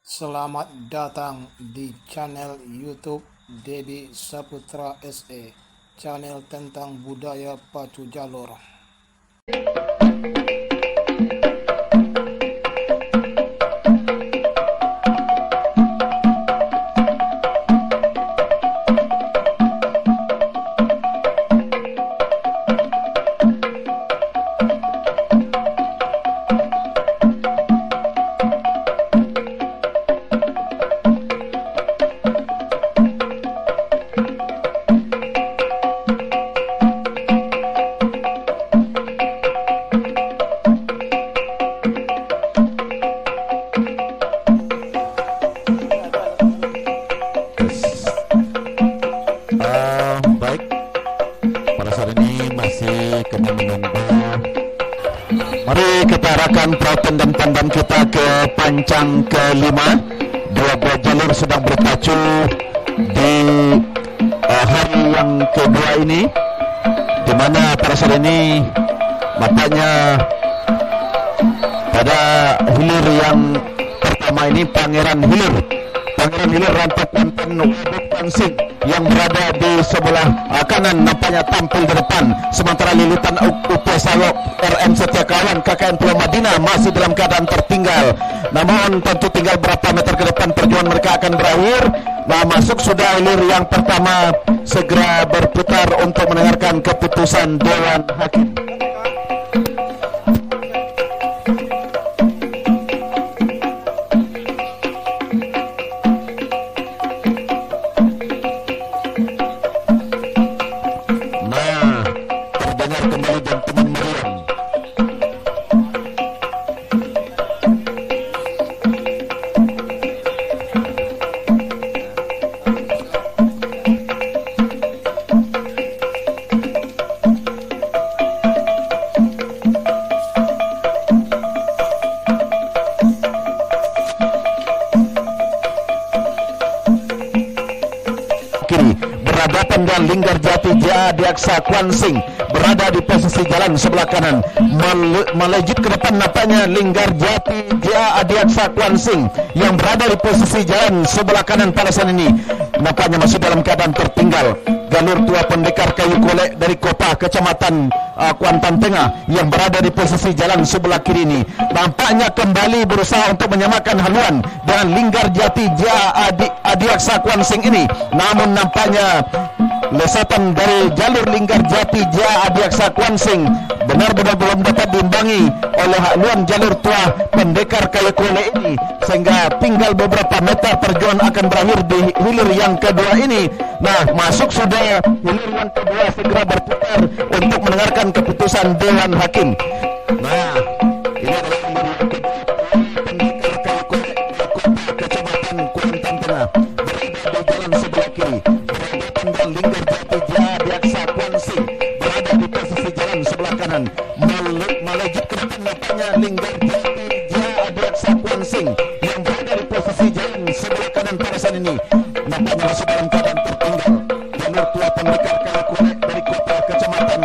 Selamat datang di channel YouTube Dedi Saputra SE, channel tentang budaya Pacu Jalur. Baik, pada saat ini masih kena menunggu. Mari kita arahkan perhatian dan pandang kita ke pancang kelima. Dua buah jalur sedang berpacu di hari yang kedua ini, di mana pada saat ini nampaknya pada hilir yang pertama ini Pangeran Hilir Rantai Kuantan Waduk Pansing yang berada di sebelah kanan nampaknya tampil di depan, sementara lilitan UPS Salok RM Setiakawan KKN Pulau Madinah masih dalam keadaan tertinggal. Namun tentu tinggal berapa meter ke depan perjuangan mereka akan berakhir. Nah, masuk sudah hilir yang pertama, segera berputar untuk mendengarkan keputusan Dewan Hakim. Berhadapan dengan Linggarjati Jaya Adiaksa Kuansing berada di posisi jalan sebelah kanan, melejit ke depan nampaknya Linggarjati Jaya Adiaksa Kuansing yang berada di posisi jalan sebelah kanan pada saat ini nampaknya masih dalam keadaan tertinggal. Galur Tua Pendekar Kayu Kolek dari Kota Kecamatan Kuantan Tengah yang berada di posisi jalan sebelah kiri ini nampaknya kembali berusaha untuk menyamakan haluan dengan Linggarjati Jaya Adiaksa Kuansing ini, namun nampaknya lesatan dari jalur Linggarjati Jaya Adiaksa Kuansing benar-benar belum dapat diimbangi oleh haluan jalur Tua Pendekar Kayu Kolek ini, sehingga tinggal beberapa meter perjuangan akan berakhir di hilir yang kedua ini. Nah, masuk sudah hilir yang kedua, segera berputar untuk mendengarkan keputusan Dewan Hakim. Nah, ini adalah hilir yang kedua, Pendekar Kayu Kolek Kota Kecamatan Kuantan Tengah berada di jalan sebelah kiri. Berhadapan dengan Linggarjati Jaya Adiaksa Kuansing berada di posisi jalan sebelah kanan, melejit ke depan nampaknya Linggarjati Jaya Adiaksa Kuansing yang berada di posisi jalan sebelah kanan pada saat ini nampaknya masih dalam keadaan tertinggal. Jalur Tua Pendekar Kayu Kolek dari Kota Kecamatan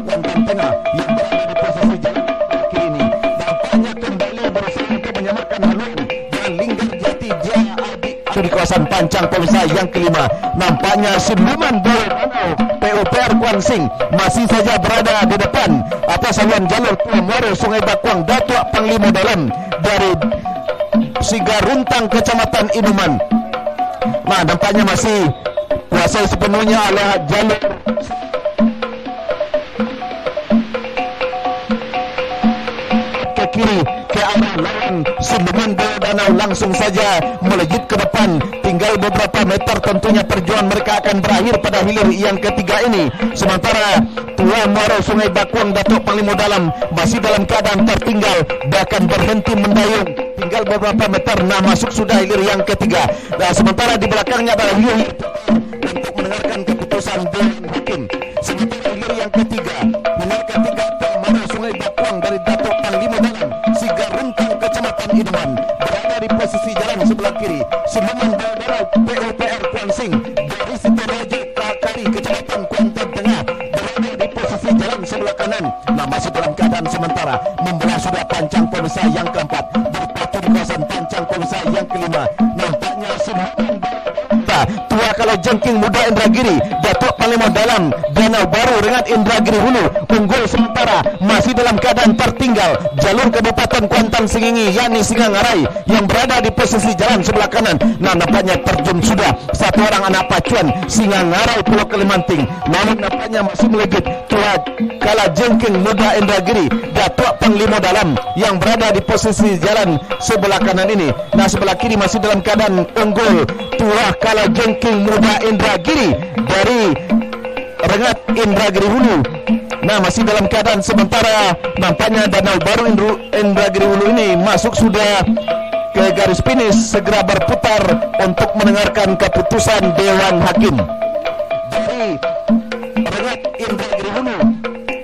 Kuantan Tengah yang berada di posisi jalan kiri ini nampaknya kembali berusaha untuk menyamakan haluan dengan Linggarjati Jaya Adiaksa di kawasan pancang pemirsa yang kelima. Nampaknya Siluman Danau PUPR Kuansing masih saja berada di depan atas haluan jalur Tua Muaro Sungai Bakuang Datuk Panglima Dalam dari Sigaruntang Kecamatan Inuman. Nah, nampaknya masih kuasai sepenuhnya oleh jalur ke kiri ke arah lawan Siluman Danau langsung saja melejit ke depan. Tinggal beberapa meter tentunya perjuangan mereka akan berakhir pada hilir yang ketiga ini. Sementara Tua Muaro Sungai Bakuang Datuk Panglima Dalam masih dalam keadaan tertinggal, bahkan berhenti mendayung. Tinggal beberapa meter, nah masuk sudah hilir yang ketiga. Nah, sementara di belakangnya adalah hilir untuk mendengarkan keputusan Dewan Hakim. Sementara hilir yang ketiga, hilir ketiga Tua Muaro Sungai Bakuang dari Datuk Panglima Dalam Sigaruntang Kecamatan Inuman berada di posisi jalan sebelah kiri. Siluman Danau PUPR Kuansing dari Sitoraja Kari Kecamatan Kuantan Tengah berada di posisi jalan sebelah kanan. Nah, masih dalam keadaan sementara membelah sudah pancang pemirsa yang keempat, berpacu di kawasan pancang pemirsa yang kelima. Nampaknya semakin tua kalau jengking muda Indragiri. Datuk Panglima dalam Danau Baru Rengat Indragiri Hulu unggul sementara, masih dalam keadaan tertinggal. Jalur Kabupaten Kuantan Sengingi yakni Singangarai yang berada di posisi jalan sebelah kanan. Nah, nampaknya terjun sudah satu orang anak pacuan Singangarai Pulau Kalimanting. Namun nampaknya masih melejit tua kala jengking muda Indragiri. Datuk Panglima dalam yang berada di posisi jalan sebelah kanan ini. Nah, sebelah kiri masih dalam keadaan unggul tua kala jengking muda Indragiri dari Rengat Indragiri Hulu. Nah, masih dalam keadaan sementara nampaknya Danau Baru Indragiri Hulu ini masuk sudah ke garis finish, segera berputar untuk mendengarkan keputusan Dewan Hakim dari Rengat Indragiri Hulu.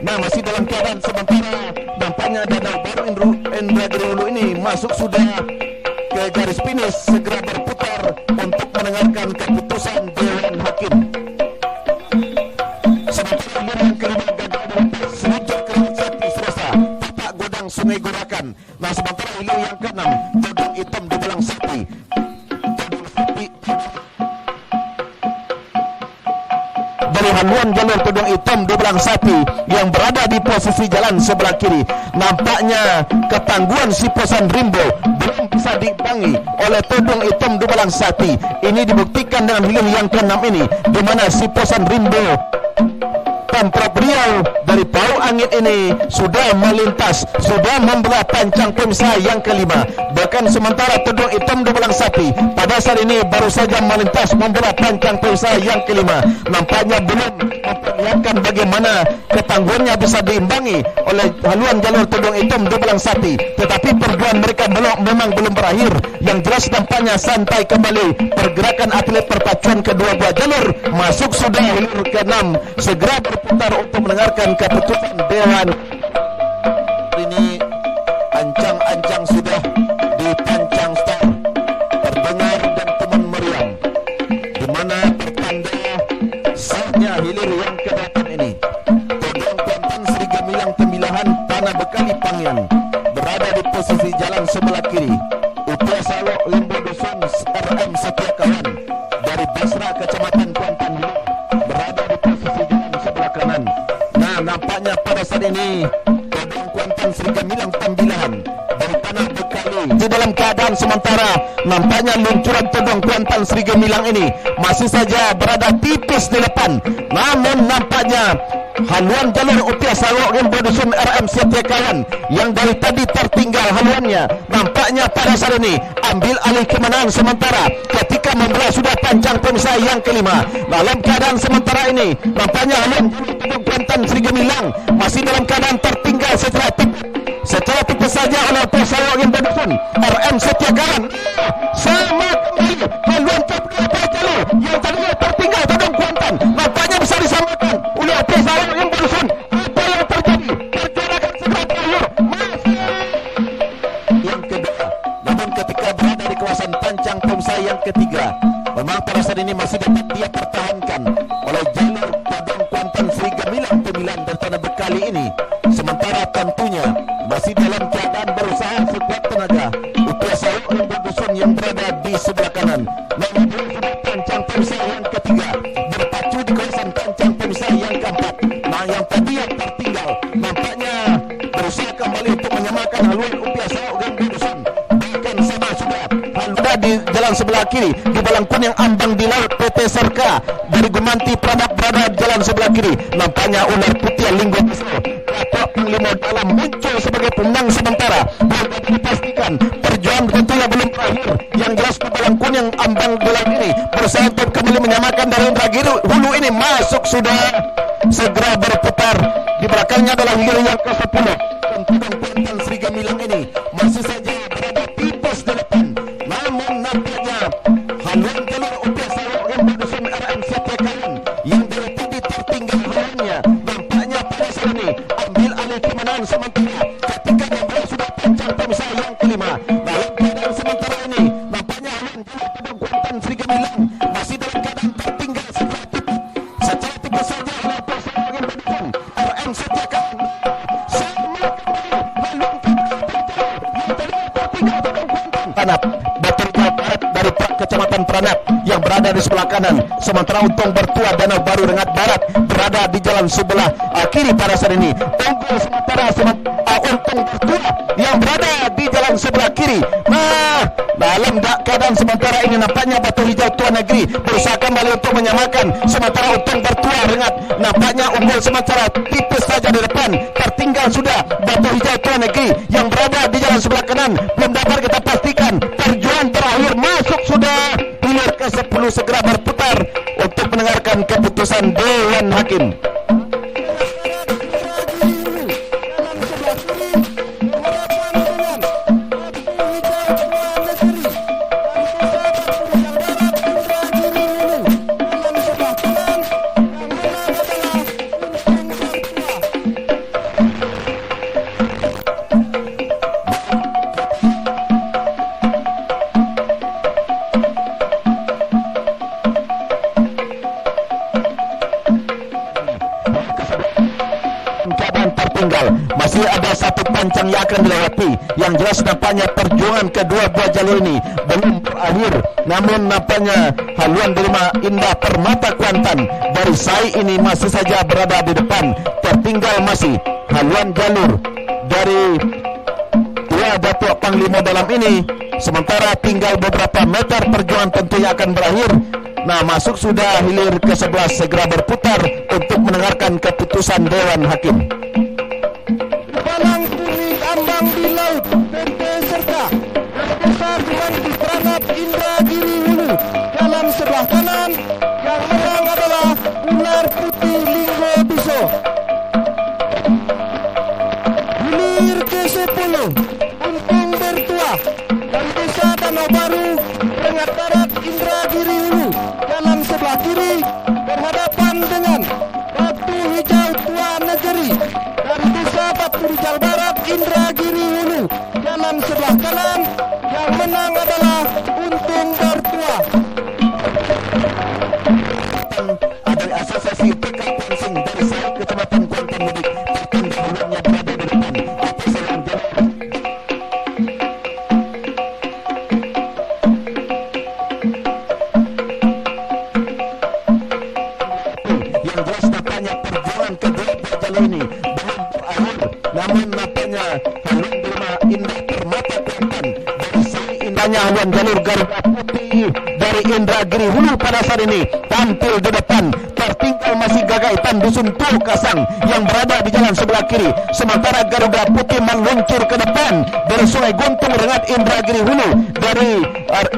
Nah, masih dalam keadaan sementara nampaknya Danau Baru Indragiri Hulu ini masuk sudah ke garis finish, segera berputar untuk mendengarkan keputusan Dewan Hakim. Sementara yang kelima gagal dilepas selunjuk kerang sapi Selasa tapak godang Sungai Gorakan. Nah, sementara hilir yang keenam godang hitam di belang sapi. Dari haluan jalur tudung hitam di belang sapi yang berada di posisi jalan sebelah kiri. Nampaknya ketangguhan si Posan Rimbo belum bisa diimbangi oleh tudung hitam di belang sapi. Ini dibuktikan dengan hilir yang keenam ini, di mana si Posan Rimbo Pemprov Riau dari Pau Angit ini sudah melintas, sudah membelah pancang pemisah yang kelima. Bahkan sementara tudung hitam di belang sapi pada saat ini baru saja melintas membelah pancang pemisah yang kelima. Nampaknya belum memperlihatkan bagaimana ketangguhannya bisa diimbangi oleh haluan jalur tudung hitam di belang sapi. Tetapi perjuangan mereka memang belum berakhir. Yang jelas nampaknya santai kembali pergerakan atlet perpacuan kedua buah jalur. Masuk sudah hilir ke-6, segera berputar untuk mendengarkan keputusan Dewan. Ini ancang-ancang sudah dipancang star, terdengar dan teman meriam, di mana pertanda sahnya hilir yang ke-8 ini. Tudung Kuantan Sri Gemilang Tembilahan Tanah Bekali Pangyan berada di posisi jalan sebelah kiri. Upaya Salok Lembu Dusun RM Setia Kawan dari Basra Kecamatan Kuantan berada di posisi jalan sebelah kanan. Nah, nampaknya pada saat ini Tudung Kuantan Sri Gemilang Tembilahan dari Tanah Bekali di dalam keadaan sementara nampaknya luncuran Tudung Kuantan Sri Gemilang ini masih saja berada tipis di depan. Namun nampaknya haluan jalur Upaya Salok Lembu Dusun RM Setia Kawan yang dari tadi tertinggal haluannya nampaknya pada saat ini ambil alih kemenangan sementara ketika membelah sudah pancang pemisah yang kelima. Dalam keadaan sementara ini nampaknya haluan Tudung Kuantan Sri Gemilang masih dalam keadaan tertinggal secara tipis saja oleh Upaya Salok Lembu Dusun RM Setia Kawan. Sama kembali haluan jalur yang tadinya tertinggal Tudung Kuantan nampaknya bisa disamakan oleh Upaya Salok Lembu Dusun. Apa yang terjadi? Pergerakan segera terakhir masih yang kedua. Namun ketika berada di kawasan pancang pemisah yang ketiga, memang pada saat ini masih dapat dia pertahankan oleh jalur Tudung Kuantan Sri Gemilang Tembilahan dari Tanah Bekali ini. Sementara tentunya masih dalam keadaan berusaha sekuat tenaga Upaya Salok Lembu Dusun yang berada di sebelah kanan. Namun sudah pancang pemisah yang ketiga berpacu di kawasan pancang pemisah yang keempat. Nah, yang tadi yang tertinggal nampaknya berusaha kembali untuk menyamakan haluan Upaya Salok Lembu Dusun. Bahkan sama sudah haluan di jalan sebelah kiri di Balang Kuning ambang di laut PT Serka dari Gumanti Pradap berada di jalan sebelah kiri. Nampaknya ular putih Linggo Datuk Panglima dalam muncul sebagai pemenang sementara. Boleh dipastikan perjuangan tentunya belum berakhir. Yang jelas di Balang Kuning ambang di laut ini berusaha untuk kembali menyamakan dari Indragiri Hulu ini masuk sudah segera berputar. Di belakangnya adalah hilir yang ke-10. Tudung Kuantan Sri Gemilang ini masih saja berada tipis di depan. Namun nampaknya haluan jalur Upaya Salok Lembu Dusun RM Setia Kawan yang dari tadi tertinggal haluannya nampaknya pada saat ini ambil alih kemenangan sementara ketika membelah sudah pancang pemisah yang kelima. Dalam keadaan sementara ini nampaknya haluan jalur Tudung Kuantan Sri Gemilang masih dalam keadaan tertinggal secara tipis saja oleh Upaya Salok Lembu Dusun RM Setia Kawan. Sama Granat yang berada di sebelah kanan, sementara Untung Bertua Danau Baru Rengat Barat berada di jalan sebelah kiri pada saat ini. Unggul sementara Untung Bertua yang berada di jalan sebelah kiri. Dalam keadaan sementara ini nampaknya Batu Hijau Tua Negeri berusaha kembali untuk menyamakan, sementara Untung Bertua Rengat nampaknya unggul sementara tipis saja di depan. Tertinggal sudah Batu Hijau Tua Negeri yang berada di jalan sebelah kanan. Belum dapat kita pastikan perjuangan terakhir, masuk sudah hilir ke 10, segera berputar untuk mendengarkan keputusan Dewan Hakim. Masih ada satu pancang yang akan dilewati. Yang jelas nampaknya perjuangan kedua buah jalur ini belum berakhir. Namun nampaknya haluan delima Indah Permata Kuantan dari Sai ini masih saja berada di depan. Tertinggal masih haluan jalur dari dua Datuk Panglima dalam ini. Sementara tinggal beberapa meter perjuangan tentunya akan berakhir. Masuk sudah hilir ke 11, segera berputar untuk mendengarkan keputusan Dewan Hakim. Ambang di laut, PT Serta besar dengan Granat Indragiri Hulu dalam sebelah kanan. Yang menang adalah Ular Putih Linggo Biso. Hilir ke-10 Untung Bertua dari Desa Danau Baru Rengat Barat Indragiri Hulu dalam sebelah kiri berhadapan dengan Batu Hijau Tua Negeri dari Desa Batu Hijau Barat Indragiri Hulu dalam sebelah kanan. Yang menang adalah Untung Bertua. Ada asosiasi PK Kuansing dari Sai Kecamatan Kuantan Mudik. Pertandingannya berada di depan atas jalan yang jelas nampaknya perjuangan kedua jalur ini belum berakhir. Namun nampaknya haluan delima Indah Permata Kuantan dari Sai indahnya haluan jalur Garuda Putih dari Indragiri Hulu pada saat ini tampil di depan. Tertinggal masih Gagaitan Dusun Tul Kasang yang berada di jalan sebelah kiri. Sementara Garuda Putih meluncur ke depan dari Sungai Guntung Rengat Indragiri Hulu. Dari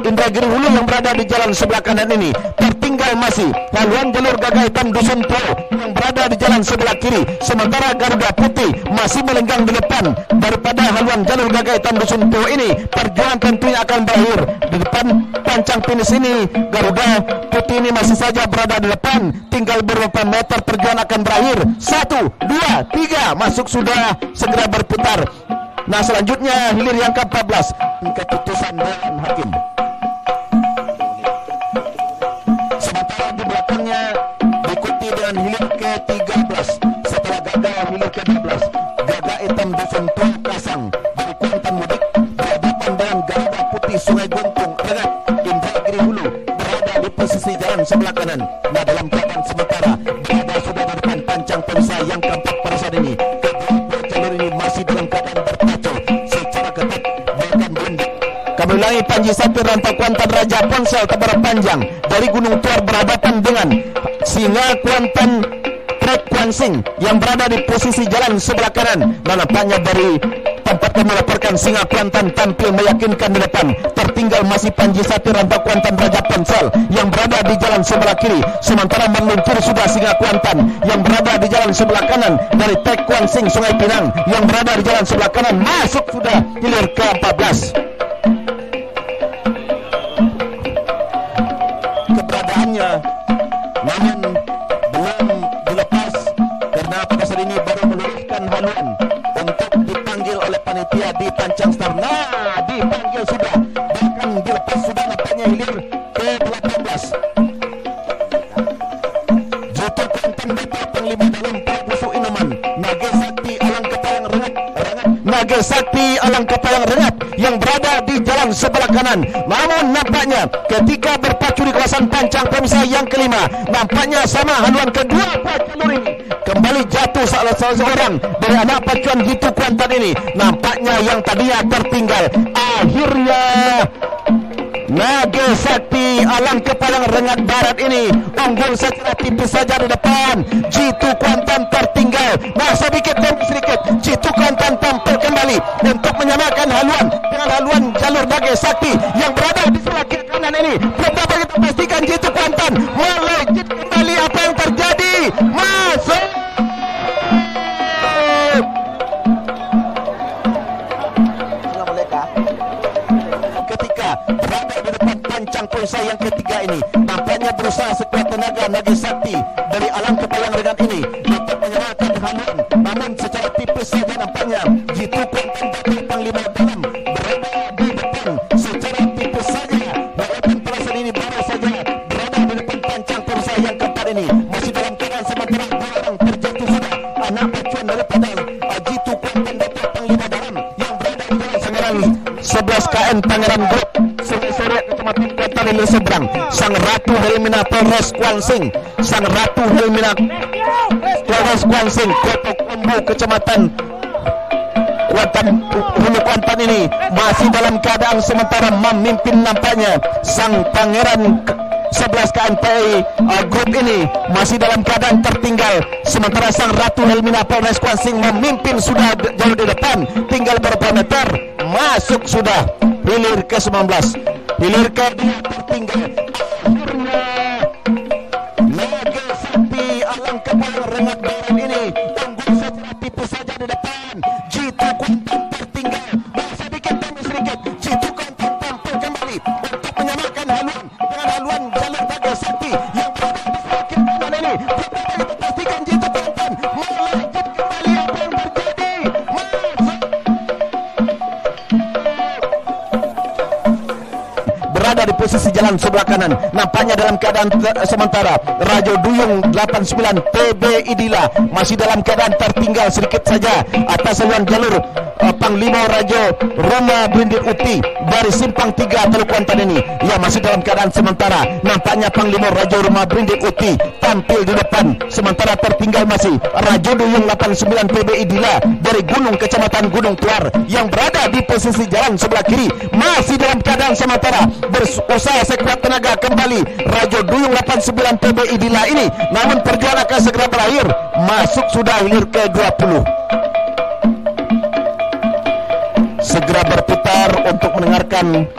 Indragiri Hulu yang berada di jalan sebelah kanan ini. Tertinggal masih haluan jalur Gagaitan Dusun Tul yang berada di jalan sebelah kiri. Sementara Garuda Putih masih melenggang di depan. Daripada haluan jalur Gagaitan Dusun Tul ini, perjuangan tentunya akan berakhir. Di depan pancang finish ini Garuda Putih ini masih saja berada di depan. Tinggal beberapa meter perjuangan akan berakhir. 1, 2, 3 masuk sudah, segera berputar. Selanjutnya hilir yang ke-14, keputusan Dewan Hakim. Sementara di belakangnya diikuti dengan hilir ke-13. Setelah gagal hilir ke-12, Gagak Hitam Dusun Tul Kasang dari Kuantan Mudik berhadapan dengan Garuda Putih Sungai Guntung Rengat Indragiri Hulu berada di posisi jalan sebelah kanan. Dalam keadaan sementara berada sudah di depan pancang pemisah yang keempat pada saat ini. Kedua jalur ini masih dalam keadaan berpacu secara ketat, bahkan berendek. Kami ulangi, Panji Sapir Rantau Kuantan Raja Ponsel Tebar Panjang dari Gunung Tuar berhadapan dengan Singa Kuantan Trek Kuansing yang berada di posisi jalan sebelah kanan. Nampaknya dari tempat kami melaporkan Singa Kuantan tampil meyakinkan di depan. Tertinggal masih Panji Sapir Rantau Kuantan Raja Ponsel yang berada di jalan sebelah kiri. Sementara meluncur sudah Singa Kuantan yang berada di jalan sebelah kanan dari Trek Kuansing Sungai Pinang yang berada di jalan sebelah kanan. Masuk sudah hilir ke-14. Keberadaannya namun belum dilepas karena pada saat ini baru meluruskan haluan untuk dipanggil oleh panitia di pancang start. Dipanggil sudah, bahkan dilepas sudah, nampaknya hilir ke-18. Jutu Kuantan Datuk Panglima dalam Prabu Suinoman Nage Sakti Alang Kepayang Rengat yang berada di jalan sebelah kanan. Namun nampaknya ketika berpacu di kawasan pancang pemisah yang kelima, nampaknya sama haluan kedua jalur ini kembali jatuh salah seorang dari anak pacuan Jitu Kuantan ini. Nampaknya yang tadinya tertinggal akhirnya Naga Sakti Alang Kepalang Rengat Barat ini unggul secara tipis saja di depan. Jitu Kuantan tertinggal. Nah, sedikit demi sedikit Jitu Kuantan tampil kembali untuk menyamakan haluan dengan haluan jalur Naga Sakti yang berada di sebelah kiri kanan ini. Belum dapat kita pastikan Jitu Kuantan melejit kembali. Apa yang terjadi? Masuk. Ketika berada di depan pancang perusahaan yang ketiga ini, nampaknya berusaha sekuat tenaga Naga Sakti dari Alang Kepalang Rengat ini untuk menyamakan haluan. Namun secara tipis saja nampaknya Jitu Kuantan dari Panglima Dalam berada di depan secara tipis saja. Walaupun perasaan ini baru saja berada di depan pancang perusahaan yang keempat ini, masih dalam keadaan sementara barang terjatuh sudah anak pacuan daripada Jitu Kuantan dari Panglima Dalam yang berada di dalam Sangaran 11 KN Pangeran Group sore-sore Kecamatan Kuantan Hilir Seberang. Sang Ratu Helmina Polres Kuansing, Sang Ratu Helmina Polres Kuansing, Kota Kumbu Kecamatan Hulu Kuantan ini masih dalam keadaan sementara memimpin. Nampaknya sang Pangeran 11 KNPI grup ini masih dalam keadaan tertinggal, sementara sang Ratu Helmina Polres Kuansing memimpin sudah jauh di depan, tinggal beberapa meter masuk sudah hilir ke-19, hilir ke-2 tertinggal. Akhirnya Naga Sakti Alang Kepalang Rengat Barat ini unggul secara tipis saja di depan. Jitu Kuantan tertinggal. Sedikit demi sedikit Jitu Kuantan tampil kembali untuk menyamakan haluan dengan haluan jalur Naga Sakti yang berada di sebelah kiri kanan ini. Kita pastikan Jitu Kuantan melejit kembali. Apa yang terjadi? Berada di posisi jalan sebelah kanan, nampaknya dalam keadaan sementara Rajo Duyung 89 PB Idila masih dalam keadaan tertinggal sedikit saja atas haluan jalur Panglima Rajo Roma Brindit Uti dari Simpang 3 Teluk Kuantan ini. Ia masih dalam keadaan sementara. Nampaknya Panglima Rajo Roma Brindit Uti tampil di depan, sementara tertinggal masih Rajo Duyung 89 PB Idila dari Gunung Kecamatan Gunung Tuar yang berada di posisi jalan sebelah kiri masih dalam keadaan sementara berusaha sekuat tenaga kembali Rajo Duyung 89 PB Idila ini. Namun perjuangan akan segera berakhir. Masuk sudah hilir ke-20. Segera berputar untuk mendengarkan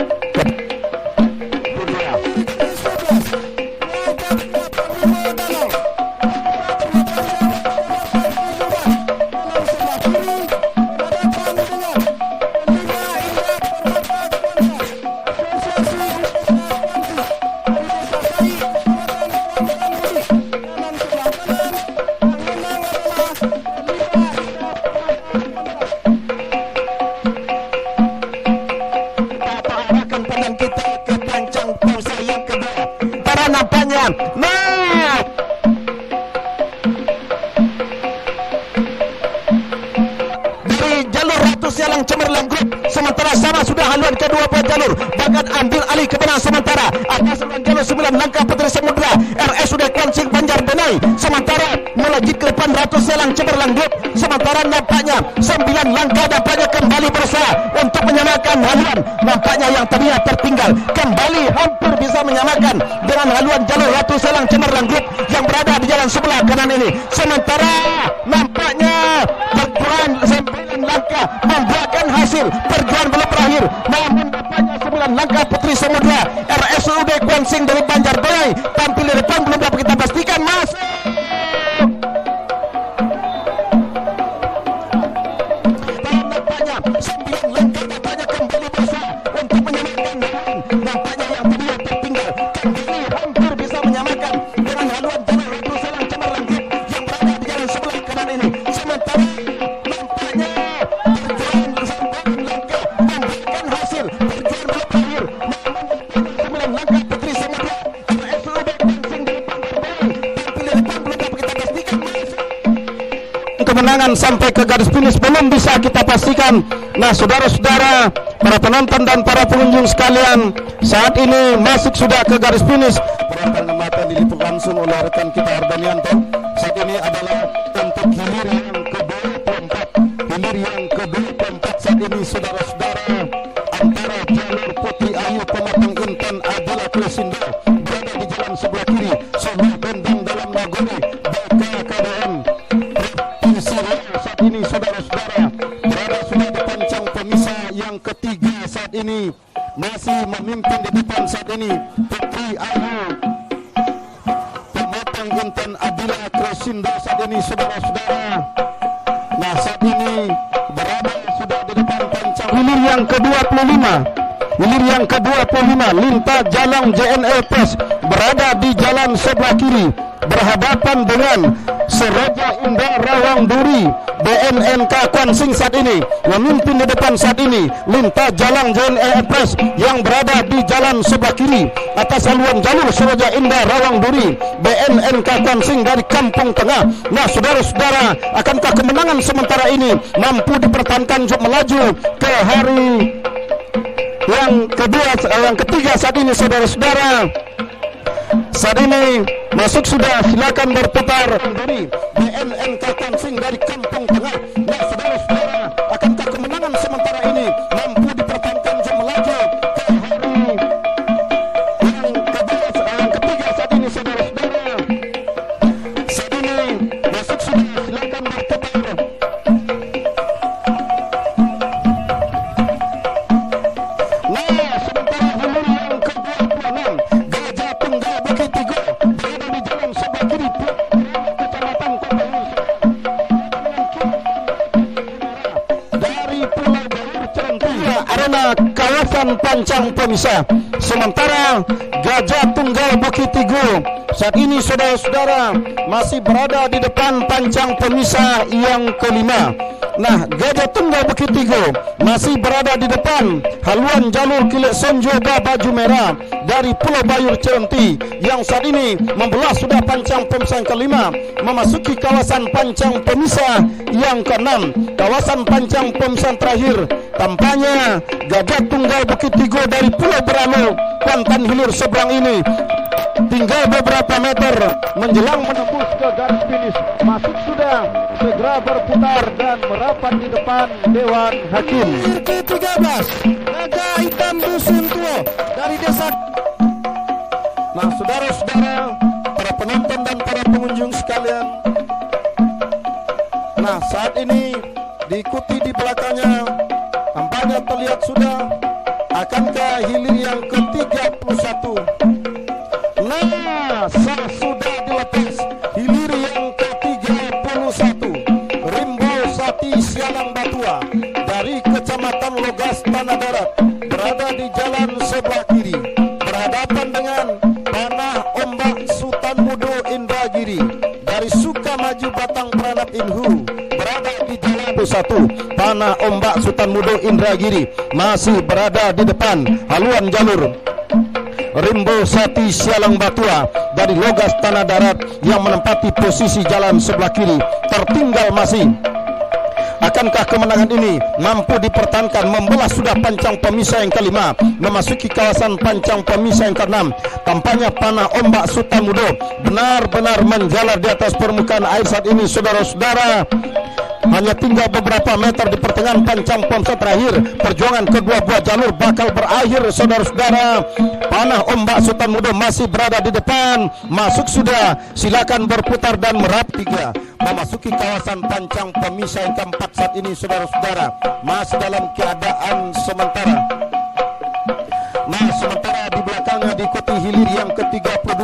dari jalur Ratu Sialang Cemerlang Group, sementara sama sudah haluan kedua buat jalur bahkan ambil alih kebenaran sementara atas haluan jalur 9 Langkah Putri Samudra RSUD Kuansing Banjar Benai, sementara melejit ke depan Ratu Sialang Cemerlang Group. Sementara nampaknya 9 Langkah nampaknya kembali berusaha untuk menyamakan haluan. Nampaknya yang tadinya tertinggal kembali hampir bisa menyamakan dengan haluan jalur Ratu Sialang Cemerlang Group yang berada di jalan sebelah kanan ini. Sementara nampaknya berperan 9 Langkah membuahkan hasil. Perjuangan belum berakhir, namun nampaknya 9 Langkah Putri Samudra RSUD Kuansing dari Banjar Benai tampil di depan. Belum dapat kita pastikan masuk. Nampaknya 9 Langkah nampaknya kembali berusaha untuk menyamakan haluan. Nampaknya yang tadinya tertinggal kembali hampir bisa menyamakan dengan haluan jalur Ratu Sialang Cemerlang Group yang berada di jalan sebelah kanan ini. Sementara nampaknya perjuangan 9 Langkah memberikan hasil. Perjuangan belum berakhir, namun 9 Langkah Putri Samudra RSUD Kuansing dari Banjar Benai tampil di depan. Belum dapat kita pastikan masuk. Kemenangan sampai ke garis finish belum bisa kita pastikan. Nah, saudara-saudara, para penonton dan para pengunjung sekalian, saat ini masuk sudah ke garis finish. Perang mata diliput langsung oleh rekan kita Ardanianto. Saat ini adalah untuk hilir yang ke-24. Hilir yang ke-24 saat ini saudara-saudara, antara jalur Putri Ayu Pematang Intan Adila Klesindo berada di jalan sebelah kiri. Sebuah bentang dalam Nagori BKKDM saat ini saudara-saudara berada sudah di pancang pemisah yang ketiga. Saat ini masih memimpin di depan saat ini Putri Ayu Pematang Intan Adila Klesindo saat ini saudara-saudara. Nah, saat ini berada sudah di depan pancang hilir yang ke-25. Hilir yang ke-25 Linta Jalang JNE Pes berada di jalan sebelah kiri berhadapan dengan Seroja Indah Rawang Duri BNNK Kwansing saat ini memimpin di depan saat ini. Linta Jalang JNE Pes yang berada di jalan sebelah kiri atas haluan jalur Seroja Indah Rawang Duri BNNK Kwansing dari Kampung Tengah. Nah, saudara-saudara, akankah kemenangan sementara ini mampu dipertahankan untuk melaju ke hari yang ketiga saat ini saudara-saudara? Saat ini masuk sudah, silakan berputar dari BNNK Kwansing dari Kampung Tengah. Nah, saudara-saudara, akankah kemenangan sementara ini mampu dipertahankan untuk melaju ke hari yang ketiga saat ini saudara-saudara? Saat ini masuk sudah, silakan berputar. Nah, sementara hilir yang ke-26 Gajah Tunggal Bukit Tigo berada di jalan sebelah kiri Kecamatan Kota dari Pulau Bayur Cerenti arena kawasan pancang pemisah. Sementara Gajah Tunggal Bukit Tigo saat ini saudara-saudara masih berada di depan pancang pemisah yang kelima. Nah, Gajah Tunggal Bukit Tigo masih berada di depan haluan jalur Kilik Sonjo Baju Merah dari Pulau Bayur Cerenti yang saat ini membelah sudah pancang pemisah yang kelima, memasuki kawasan pancang pemisah yang keenam. Kawasan pancang pemisah terakhir tampaknya Gajah Tunggal Bukit Tigo dari Pulau Beralo Kuantan Hilir seberang ini tinggal beberapa meter menjelang menembus ke garis finish. Masuk sudah, segera berputar dan merapat di depan Dewan Hakim. Ke-13 Naga Hitam Dusun Tuo dari desa. Nah, saudara-saudara, para penonton dan para pengunjung sekalian, nah saat ini diikuti di belakangnya tampaknya terlihat sudah akankah hilir yang ke-31. Nah, sudah dilepas hilir yang ke-31 Rimbo Sati Sialang Batua dari Kecamatan Logas Tanah Darat berada di jalan sebelah kiri berhadapan dengan Panah Ombak Sultan Mudo Indragiri dari Sukamaju Batang Peranap Inhu berada di jalan 1. Panah Ombak Sultan Mudo Indragiri masih berada di depan haluan jalur Rimbo Sati Sialang Batua dari Logas Tanah Darat yang menempati posisi jalan sebelah kiri tertinggal masih. Akankah kemenangan ini mampu dipertahankan membelah sudah pancang pemisah yang kelima, memasuki kawasan pancang pemisah yang keenam? Tampaknya Panah Ombak Sultan Mudo benar-benar menjalar di atas permukaan air saat ini saudara-saudara. Hanya tinggal beberapa meter di pertengahan pancang pemisah terakhir. Perjuangan kedua buah jalur bakal berakhir saudara-saudara. Panah Ombak Sultan Mudo masih berada di depan. Masuk sudah, silakan berputar dan merap tiga. Memasuki kawasan pancang pemisah yang keempat saat ini saudara-saudara. Masih dalam keadaan sementara. Nah, sementara di belakangnya diikuti hilir yang ke-32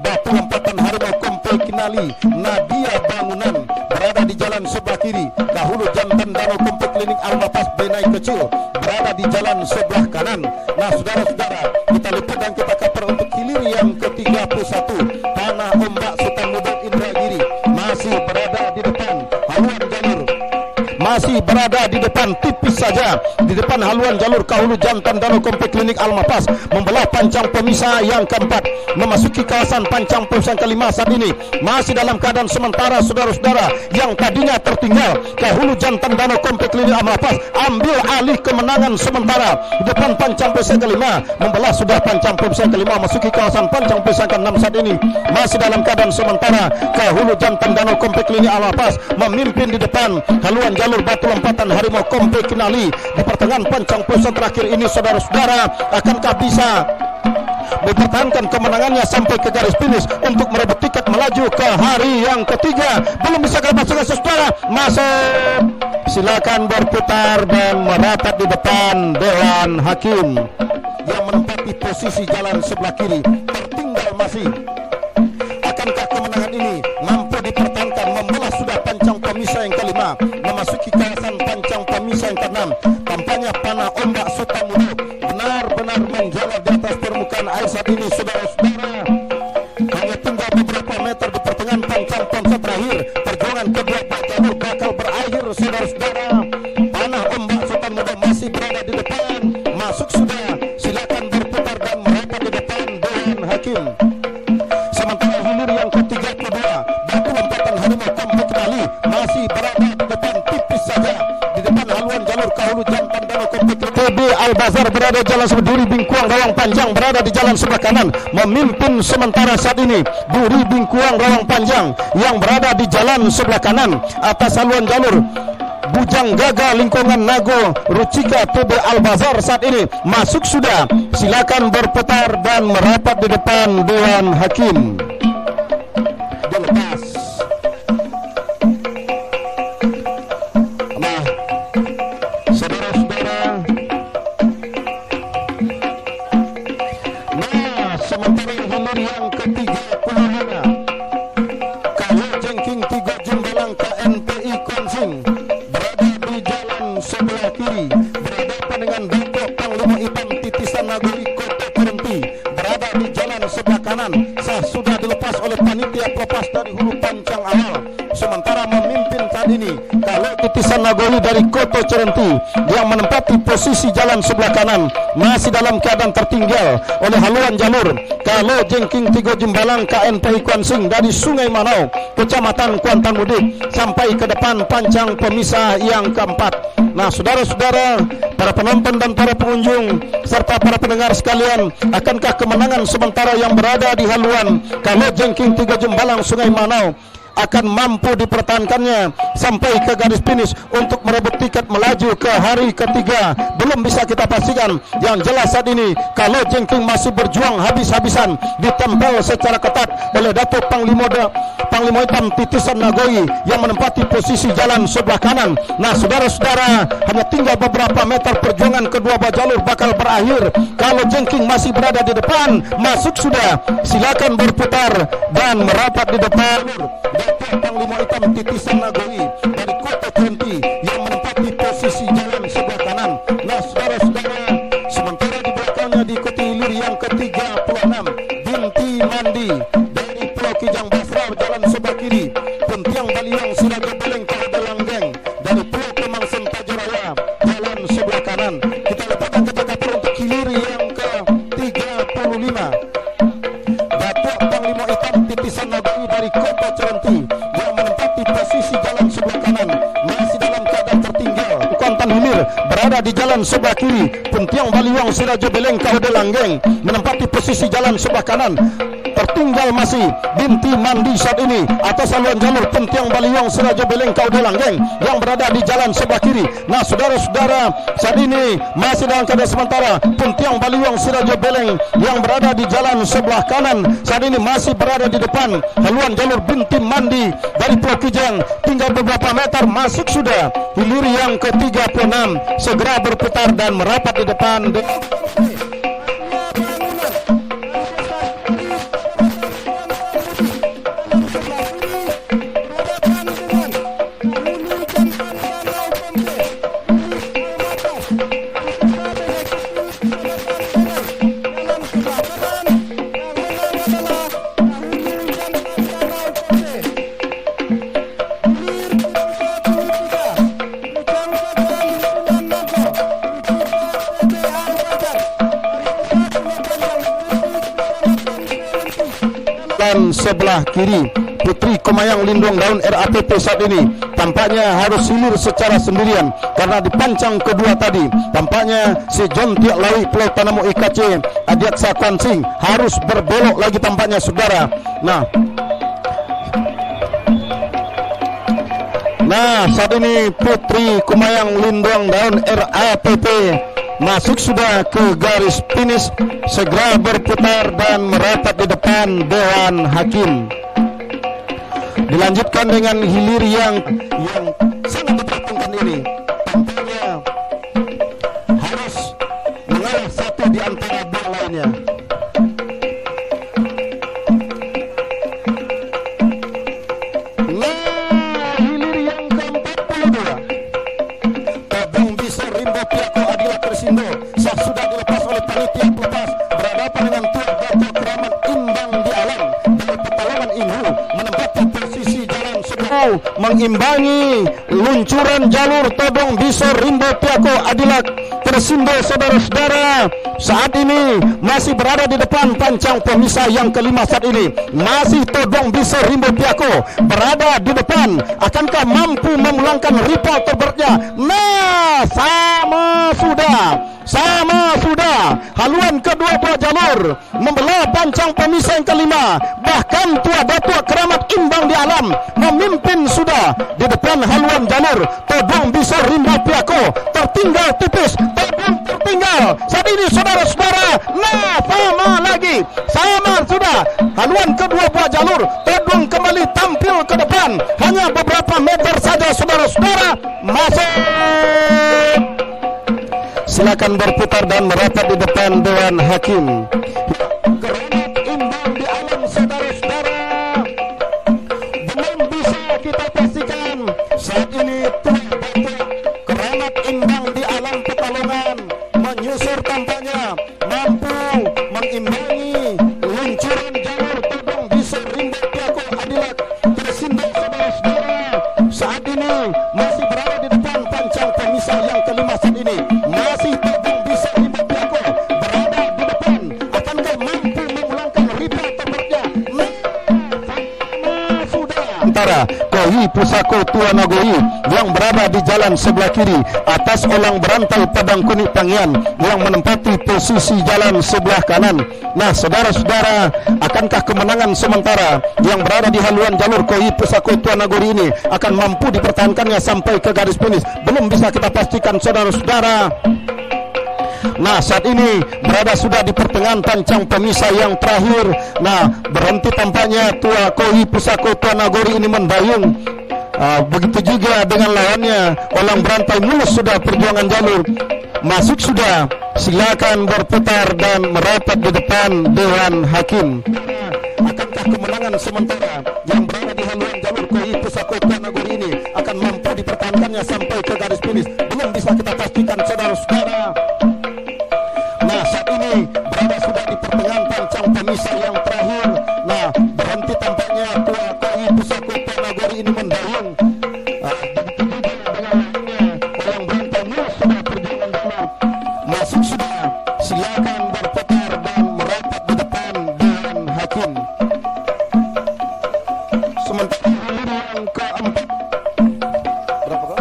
Batu Lompatan Harimau Komplek Kinali Nadia Bangunan berada di jalan sebelah kiri. Dahulu Jantan Danau Komplek Klinik Almapas Benai Kecil berada di jalan sebelah kanan. Nah, saudara-saudara, kita lipat dan kita cover untuk hilir yang ke-31 Panah Ombak Sultan Mudo Indragiri masih berada di depan haluan jalur, masih berada di depan depan tipis saja di depan haluan jalur Kahulu Jantan Danau Komplek Klinik Almapas, membelah pancang pemisah yang keempat, memasuki kawasan pancang pemisah kelima. Saat ini masih dalam keadaan sementara saudara-saudara, yang tadinya tertinggal Kahulu Jantan Danau Komplek Klinik Almapas ambil alih kemenangan sementara di depan pancang pemisah kelima, membelah sudah pancang pemisah kelima, masuki kawasan pancang pemisah keenam. Saat ini masih dalam keadaan sementara Kahulu Jantan Danau Komplek Klinik Almapas memimpin di depan haluan jalur Batu Lompatan Harimau Komplek Kinali. Di pertengahan pancang pemisah terakhir ini saudara-saudara, akankah bisa mempertahankan kemenangannya sampai ke garis finish untuk merebut tiket melaju ke hari yang ketiga? Belum bisa kelepaskan saudara, masuk. Silakan berputar dan merapat di depan Dewan Hakim yang menempati posisi jalan sebelah kiri. Tertinggal masih. Akankah kemenangan ini mampu dipertahankan, membelah sudah pancang pemisah yang kelima, memasuki kawasan pancang pemisah yang keenam. Tampaknya panah ombak Sukamulu benar-benar menjalar di atas permukaan air saat ini saudara-saudara. Hanya tinggal beberapa meter di pertengahan pancang pemisah terakhir. Perjuangan kedua jalur bakal berakhir saudara-saudara. Panah ombak Sukamulu masih berada di depan. Masuk sudah, silakan berputar dan merapat di depan Dewan Hakim. Sementara hilir yang ke-32 Batu Lompatan Harimau Komplek Kinali masih berada di depan tipis saja di depan haluan jalur Kahulu Jantan Danau Komplek Kinali. TB Al-Bazar berada di jalan sebelah, Duri Bingkuang Rawang Panjang berada di jalan sebelah kanan memimpin sementara saat ini. Duri Bingkuang Rawang Panjang yang berada di jalan sebelah kanan atas haluan jalur Bujang Gaga Lingkungan Nago Rucika. TB Al-Bazar saat ini masuk sudah, silakan berputar dan merapat di depan Dewan Hakim. Dilepas. Nah, saudara-saudara, nah sementara hilir yang ke-35 Kahulu Jengking Tigo Jumbalang KNPI Konsing sebelah kiri, berhadapan dengan Dato Panglima Hitam Titisan Nagori Kota Kerenti berada di jalan sebelah kanan. Sudah dilepas oleh panitia pelepas dari hulu pancang awal. Sementara memimpin saat ini Kahulu Titisan Nagori dari Kota Cerenti yang menempati posisi jalan sebelah kanan, masih dalam keadaan tertinggal oleh haluan jalur Kahulu Jengking Tigo Jumbalang KNPI Konsing dari Sungai Manau Kecamatan Kuantan Mudik sampai ke depan pancang pemisah yang keempat. Nah saudara-saudara, para penonton dan para pengunjung serta para pendengar sekalian, akankah kemenangan sementara yang berada di haluan Kahulu Jengking Tigo Jumbalang Sungai Manau akan mampu dipertahankannya sampai ke garis finish untuk merebut tiket melaju ke hari ketiga? Belum bisa kita pastikan. Yang jelas saat ini Kahulu Jengking masih berjuang habis-habisan, ditempel secara ketat oleh Dato Panglima Hitam Titisan Nagoi yang menempati posisi jalan sebelah kanan. Nah saudara-saudara, hanya tinggal beberapa meter perjuangan kedua jalur bakal berakhir. Kahulu Jengking masih berada di depan, masuk sudah, silakan berputar dan merapat di depan Dato Panglima Hitam Titisan Nagoi dari Kota Kerenti yang menempati posisi jalan sebelah kanan. Nah saudara-saudara, sementara di belakangnya diikuti hilir yang ke-36 Binti Mandi dari Pulau Kijang Basra jalan sebelah kiri, Puntiang Baliang Siraga Beleng Kahada Langgeng dari Pulau Kemang Sentajuraya jalan sebelah kanan. Kita letakkan kata-kata untuk hilir yang ke-35 Dato Panglima Hitam Titisan Nagoi dari Kota Cerenti yang menempati posisi jalan sebelah kanan, masih dalam keadaan tertinggal. Kuantan Hilir berada di jalan sebelah kiri, Puntiang Baliwang Sirajo Beleng Kahada Langgeng menempati posisi jalan sebelah kanan. Tertinggal masih Binti Mandi saat ini atas haluan jalur Puntiang Baliwang Sirajo Beleng Kahada Langgeng yang berada di jalan sebelah kiri. Nah saudara-saudara, saat ini masih dalam keadaan sementara Puntiang Baliwang Sirajo Beleng yang berada di jalan sebelah kanan saat ini masih berada di depan haluan jalur Binti Mandi dari Pulau Kijang. Tinggal beberapa meter, masuk sudah hilir yang ke-36, segera berputar dan merapat di depan. dilanjutkan sebelah kiri. Putri Kumayang Lindung Daun RAPP saat ini tampaknya harus hilir secara sendirian karena dipancang kedua tadi. Tampaknya si John Tiak Lawi Pulau Tanamu IKC Adiaksa Kwansing harus berbelok lagi tampaknya saudara. Nah saat ini Putri Kumayang Lindung Daun RAPP masuk sudah ke garis finish, segera berputar dan merapat di depan Dewan Hakim. Dilanjutkan dengan hilir yang sangat diperhitungkan ini. Tampaknya harus mengalah satu di antara dua lainnya. Nah, hilir yang ke-42. Todong bisa Rimbo Piako Adila Krisindo sudah dilepas oleh panitia pelepas, berhadapan dengan Tuan Dato Keramat Imbang di Alam dari Petalongan Inhu menempati posisi jalan sebelah mengimbangi luncuran jalur Todong bisa Rimbo Piako Adila Krisindo. Saudara-saudara, saat ini masih berada di depan pancang pemisah yang kelima. Saat ini masih Todong bisa Rimbo Piako berada di depan. Akankah mampu memulangkan ripple terberatnya? Nah, sama sudah haluan kedua buah jalur membelah pancang pemisah yang kelima. Bahkan Tua Datuk Keramat Imbang di Alam memimpin sudah di depan haluan jalur. Todong bisa Rimbo Piako tertinggal tipis. Todong tertinggal saat ini saudara-saudara. Nah, sama sudah haluan kedua buah jalur. Todong kembali tampil ke depan, hanya beberapa meter saja saudara-saudara. Masuk, silakan berputar dan merapat di depan Dewan Hakim. Keramat Imbang di Alam saudara-saudara, belum bisa kita pastikan saat ini. Tuan Datuk Keramat Imbang di Alam Petalongan menyusur, tampaknya mampu mengimbangi luncuran jalur Todong bisa Rimbo Piako Adila Krisindo saudara-saudara. Saat ini masih berada di depan pancang pemisah yang kelima. Saat ini masih Todong bisa Rimbo Piako berada di depan. Akankah mampu memulangkan ripple terberatnya? Sudah antara Kohi Pusako Tua Nagoi yang berada di jalan sebelah kiri atas olang berantai Padang Kuning Pangian yang menempati posisi jalan sebelah kanan. Nah saudara-saudara, akankah kemenangan sementara yang berada di haluan jalur Kohi Pusako Tua Nagori ini akan mampu dipertahankannya sampai ke garis finish? Belum bisa kita pastikan saudara-saudara. Nah saat ini berada sudah di pertengahan pancang pemisah yang terakhir. Nah berhenti tampaknya Tua Kohi Pusako Tua Nagori ini mendayung. Begitu juga dengan lawannya olang berantai mulus sudah perjuangan jalur. Masuk sudah, silakan berputar dan merapat di depan Dewan Hakim. Akankah kemenangan sementara yang berada di haluan jalur Kohi Pusako Tua Nagori ini akan mampu dipertahankannya sampai ke garis finish? Belum bisa kita pastikan saudara-saudara. Nah saat ini berada sudah di pertengahan pancang pemisah yang terakhir. Nah berhenti tampaknya Tua Kohi Pusako Tua Nagori ini mendayung. Begitu juga dengan lainnya olang berantai mulus sudah perjuangan dulu. Masuk sudah, silakan berputar dan merapat di depan Dewan Hakim. Sementara yang keempat, berapa kok?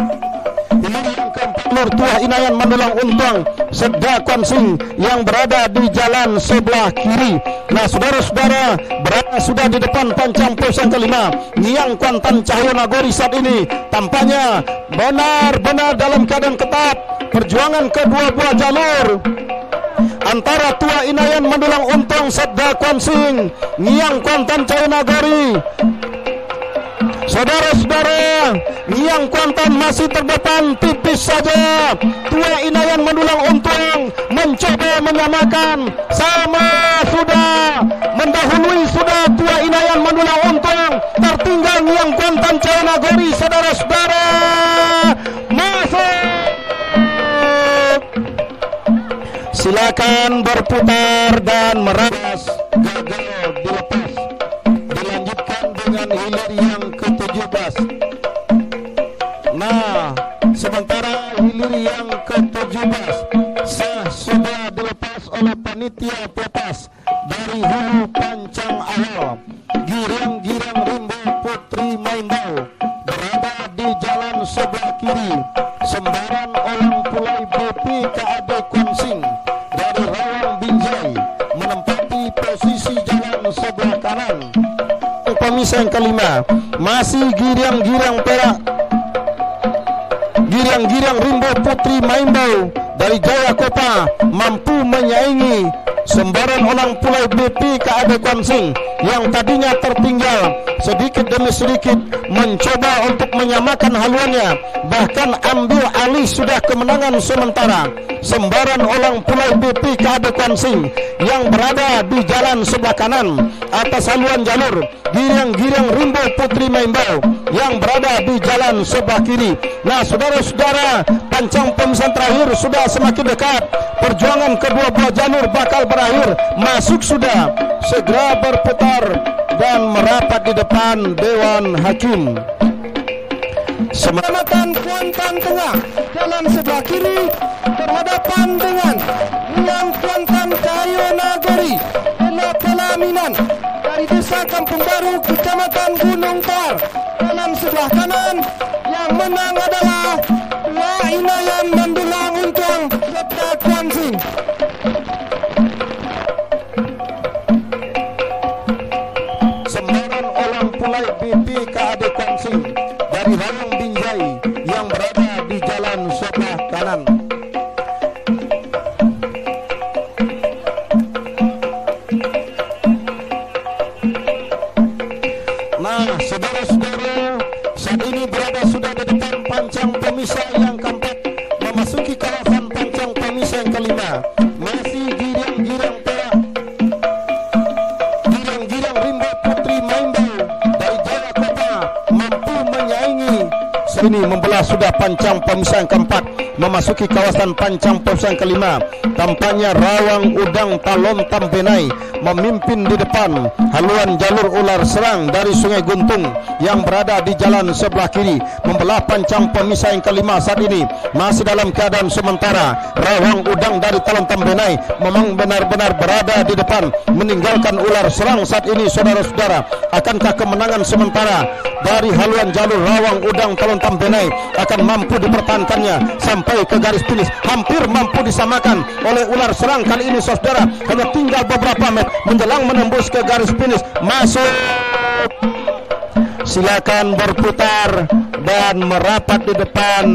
Yang keempat, Nur Tua Inayan Mandulang Untang Sedda Kwansing yang berada di jalan sebelah kiri. Nah saudara-saudara, berada sudah di depan pancang pos yang kelima. Niang Kuantan Cahyo Nagori saat ini tampaknya benar-benar dalam keadaan ketat. Perjuangan kedua buah jalur antara Tua Inayan Mandulang Untang Sedda Kwansing, Niang Kuantan Cahyo Nagori. Saudara-saudara, Niang Kuantan masih terdepan tipis saja. Tua Inayan Mandulang Untang mencoba menyamakan. Sama sudah, mendahului sudah Tua Inayan Mandulang Untang. Tertinggal Niang Kuantan Cahyo Nagori. Saudara-saudara, masuk. Silakan berputar dan meras. Gagal dilepas. Dilanjutkan dengan hilir yang ke-17. Nah, sementara hilir yang ke-17 sudah dilepas oleh panitia pelepas dari hulu pancang awal. Girang-girang Rimbo Putri Maimbau berada di jalan sebelah kiri. Sembaran Olang Pulai BP KAD Kuansing dari Rawang Binjai menempati posisi jalan sebelah kanan. Pemisah yang kelima masih girang-girang Perak. Girang-girang Rimbo Putri Maimbau dari Jayakopa mampu menyaingi sembaran Olang Pulai BP KAD Kuansing yang tadinya tertinggal. Sedikit demi sedikit mencoba untuk menyamakan haluannya, bahkan ambil alih sudah kemenangan sementara sembaran Olang Pulai BP KAD Kuansing yang berada di jalan sebelah kanan atas haluan jalur. Girang-girang Rimbo Putri Maimbau yang berada di jalan sebelah kiri. Nah, saudara-saudara, pancang pemisahan terakhir sudah semakin dekat. Perjuangan kedua belah jalur bakal berakhir. Masuk sudah, segera berputar dan merapat di depan Dewan Hakim. Kecamatan Kuantan Tengah jalan sebelah kiri berhadapan dengan Liang Kuantan Cahyo Nagari Pelaminan dari Desa Kampung Baru Kecamatan Gunung Tar jalan sebelah kanan. Yang menang adalah Wa Inayan mendulang untung serta Kuansing. Sembaran Olang Pulai BP KAD Kuansing dari Rawang Binjai yang berada di jalan sebelah kanan. Nah, saudara-saudara, saat ini berada sudah di depan pancang pemisah yang keempat, memasuki kawasan pancang pemisah yang kelima. Masih girang-girang Perak. Girang-girang Rimbo Putri Maimbau dari Jayakopa mampu menyaingi. Sini membelah sudah pancang pemisah yang keempat, memasuki kawasan pancang pemisah yang kelima. Tampaknya Rawang Udang Talon Tambenai memimpin di depan haluan jalur ular serang dari Sungai Guntung yang berada di jalan sebelah kiri. Membelah pancang pemisah yang kelima saat ini masih dalam keadaan sementara. Rawang Udang dari Talon Tambenai memang benar-benar berada di depan meninggalkan ular serang saat ini. Saudara-saudara, akankah kemenangan sementara dari haluan jalur Rawang Udang Talon Tambenai akan mampu dipertahankannya sampai ke garis finish? Hampir mampu disamakan oleh ular serang kali ini, saudara. Hanya tinggal beberapa meter menjelang menembus ke garis finish. Masuk, silakan berputar dan merapat di depan.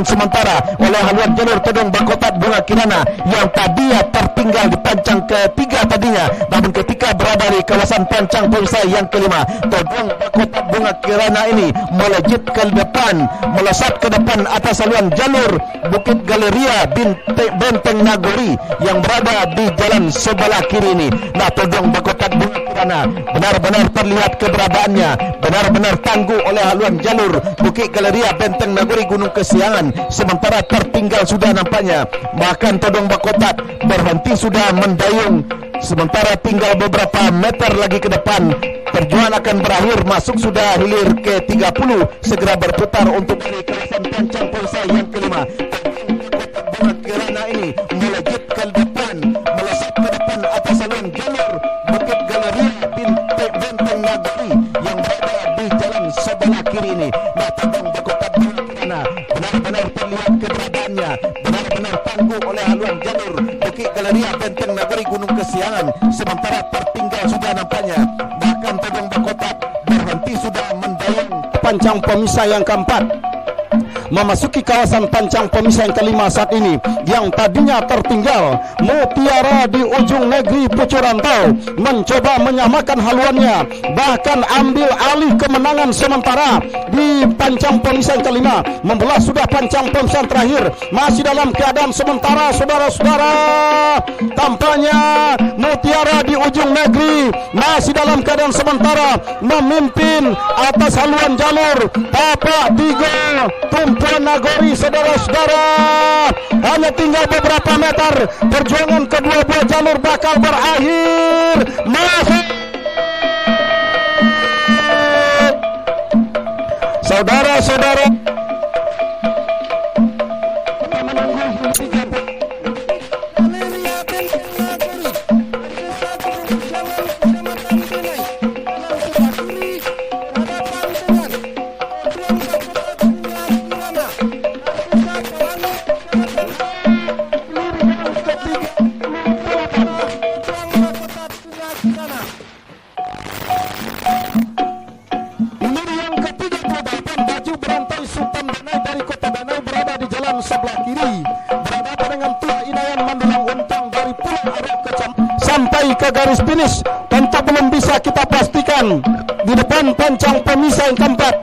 dilakukan sementara oleh haluan jalur Todong Bakotat Bunga Kirana yang tadinya tertinggal di pancang ketiga tadinya, namun ketika berada di kawasan pancang pemisah yang kelima, Todong Bakotat Bunga Kirana ini melejit ke depan, melesat ke depan atas haluan jalur Bukit Galeria Benteng Nagori yang berada di jalan sebelah kiri ini. Nah, Todong Bakotat Bunga Kirana benar-benar terlihat keberadaannya, benar-benar tangguh oleh haluan jalur Bukit Galeria Benteng Nagori Gunung Kesiangan, sementara tertinggal sudah nampaknya. Bahkan Todong Bakotat berhenti sudah mendayung, sementara tinggal beberapa meter lagi ke depan perjuangan akan berakhir, masuk sudah hilir ke 30, segera berputar untuk dari kawasan pancang pemisah yang kelima. Bunga Kirana ini melejit ke depan, melesat ke depan atas haluan jalur Bukit Galeria Benteng Nagori yang berada di jalan sebelah kiri ini. Nah, Todong Bakotat Bunga Kirana benar-benar terlihat keberadaannya, benar-benar tangguh oleh haluan jalur Bukit Galeria Benteng Nagori Gunung Kesiangan, sementara tertinggal sudah nampaknya. Bahkan Todong Bakotat berhenti sudah mendayung pancang pemisah yang keempat, memasuki kawasan pancang pemisah yang kelima saat ini. Yang tadinya tertinggal, Mutiara di ujung negeri Pucurantau mencoba menyamakan haluannya, bahkan ambil alih kemenangan sementara di pancang pemisah yang kelima, membelah sudah pancang pemisah terakhir, masih dalam keadaan sementara. Saudara-saudara, tampaknya Mutiara di ujung negeri masih dalam keadaan sementara memimpin atas haluan jalur Tapak Tiga Tumpuan Nagori. Saudara-saudara, hanya tinggal beberapa meter, perjuangan kedua buah jalur bakal berakhir. Masuk saudara-saudara, sebelah kiri berhadapan dengan Tua Inayan Mandulang Untang dari Pulau Aro sampai ke garis finish tentu belum bisa kita pastikan. Di depan pancang pemisah yang keempat,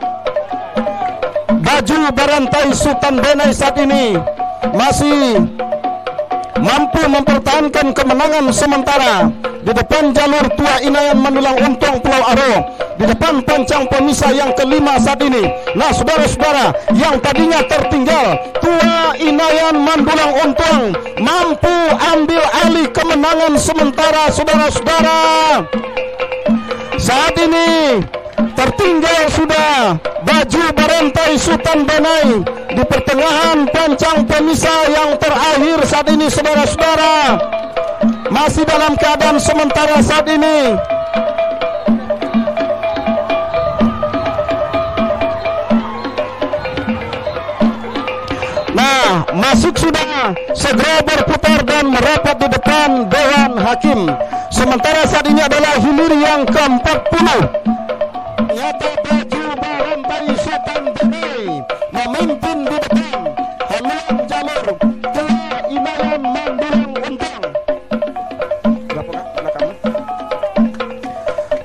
Baju Barantai Sultan Benai saat ini masih mampu mempertahankan kemenangan sementara di depan jalur Tua Inayan Mandulang Untang Pulau Aro, di depan pancang pemisah yang kelima saat ini. Nah, saudara-saudara, yang tadinya tertinggal Tua Inayan Mandulang Untang mampu ambil alih kemenangan sementara. Saudara-saudara, saat ini tertinggal sudah Baju Barantai Sultan Benai di pertengahan pancang pemisah yang terakhir saat ini. Saudara-saudara, masih dalam keadaan sementara saat ini. Nah, masuk sudah, segera berputar dan merapat di depan Dewan Hakim. Sementara saat ini adalah hilir yang ke-40. Nyata Baju Barantai Sultan Benai memimpin di depan haluan jalur Tua Inayan Mandulang Untang.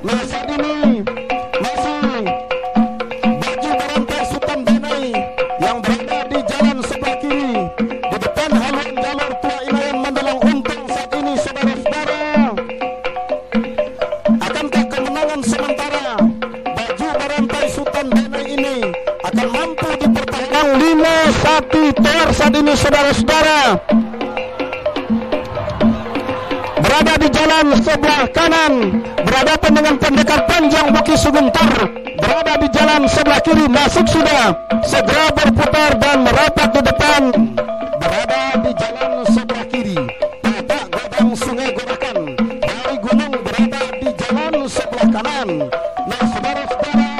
Nah, saat ini masih Baju Barantai Sultan Benai yang berada di jalan sebelah kiri di depan haluan jalur Tua Inayan Mandulang Untang saat ini. Saudara-saudara, akankah kemenangan sementara Baju Barantai Sultan Benai ini akan mampu dipertahankan? 5-1 tor saat ini. Saudara-saudara, berada di jalan sebelah kanan berhadapan dengan pendekar panjang Bukit Suguntur, berada di jalan sebelah kiri, masuk sudah, segera berputar dan merapat di depan, berada di jalan sebelah kiri Tapak Godang Sungai Gorakan dari gunung, berada di jalan sebelah kanan. Nah, saudara-saudara,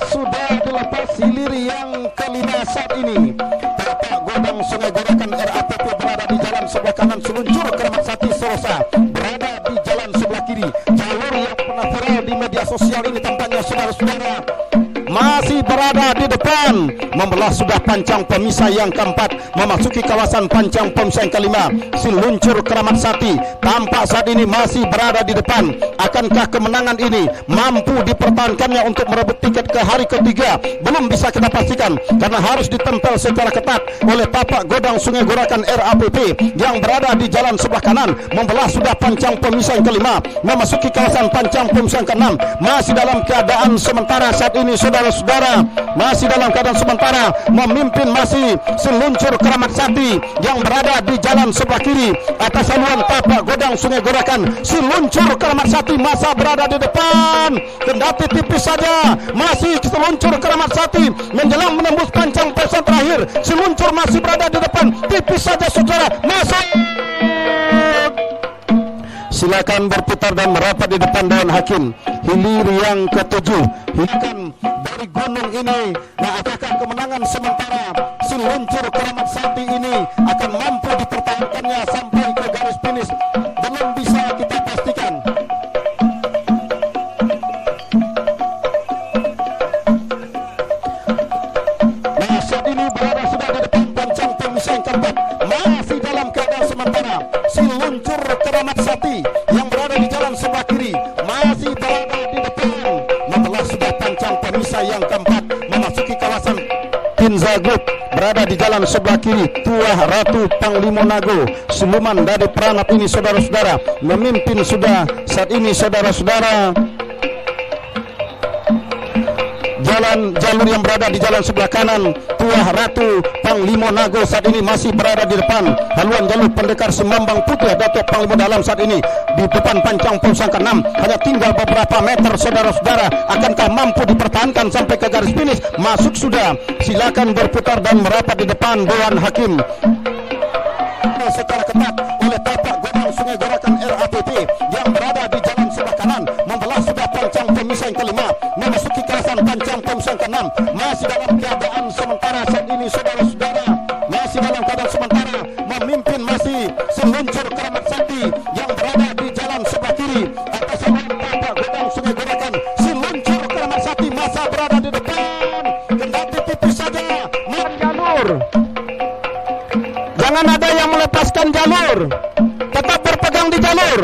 sudah dilepas hilir yang kelima saat ini. Tapak Godang Sungai Gorakan RATP berada di jalan sebelah kanan, seluncur Keramat Sati Sorosa berada di jalan sebelah kiri. Jalur yang pernah viral di media sosial ini tampaknya masih berada di depan, membelah sudah pancang pemisah yang keempat, memasuki kawasan pancang pemisah yang kelima. Siluncur Keramat Sakti tampak saat ini masih berada di depan. Akankah kemenangan ini mampu dipertahankannya untuk merebut tiket ke hari ketiga? Belum bisa kita pastikan karena harus ditempel secara ketat oleh tapak godang Sungai Gorakan RAPP yang berada di jalan sebelah kanan, membelah sudah pancang pemisah yang kelima, memasuki kawasan pancang pemisah yang keenam. Masih dalam keadaan sementara saat ini, saudara-saudara, masih dalam keadaan sementara, memimpin masih Siluncur Keramat Sakti yang berada di jalan sebelah kiri atas haluan tapak godang Sungai Gorakan. Siluncur Keramat Sakti masa berada di depan, kendati tipis saja masih Siluncur Keramat Sakti menjelang menembus pancang pesan terakhir. Siluncur masih berada di depan, tipis saja saudara, masuk. Silakan berputar dan merapat di depan Dewan Hakim. Hilir yang ketujuh, hidupan dari gunung ini. Nah, apakah kemenangan sementara Siluncur Keramat Sakti ini akan mampu dipertahankannya sampai ke garis finish? Belum bisa kita pastikan. Nah, saat ini berada sudah di depan pancang pemisah yang keempat, masih dalam keadaan sementara. Siluncur Keramat Sakti yang berada di jalan sebelah kiri masih berada di depan, membelah sudah pancang pemisah yang keempat, memasuki kawasan Pinza Group berada di jalan sebelah kiri. Tuah Ratu Panglima Nago siluman dari Peranap ini, saudara-saudara, memimpin sudah saat ini, saudara-saudara. Jalur yang berada di jalan sebelah kanan, Tuah Ratu Panglima Nago saat ini masih berada di depan. Haluan jalur pendekar Semambang Putih Datuk Panglima Dalam saat ini di depan pancang pemisah ke-6. Hanya tinggal beberapa meter, saudara-saudara. Akankah mampu dipertahankan sampai ke garis finish? Masuk sudah. Silakan berputar dan merapat di depan Dewan Hakim. Secara ketat oleh tapak godang Sungai Gorakan RAPP yang berada di jalan sebelah kanan, membelah sudah pancang pemisah yang kelima, memasuki kawasan pancang pemisah yang keenam. Masih dalam keadaan sementara saat ini, saudara-saudara, masih dalam keadaan sementara, memimpin masih Siluncur Keramat Sakti yang berada di jalan sebelah kiri atas haluan tapak godang Sungai Gorakan. Siluncur Keramat Sakti masa berada di depan, kendati tipis saja jalur. Jangan ada yang melepaskan jalur, tetap berpegang di jalur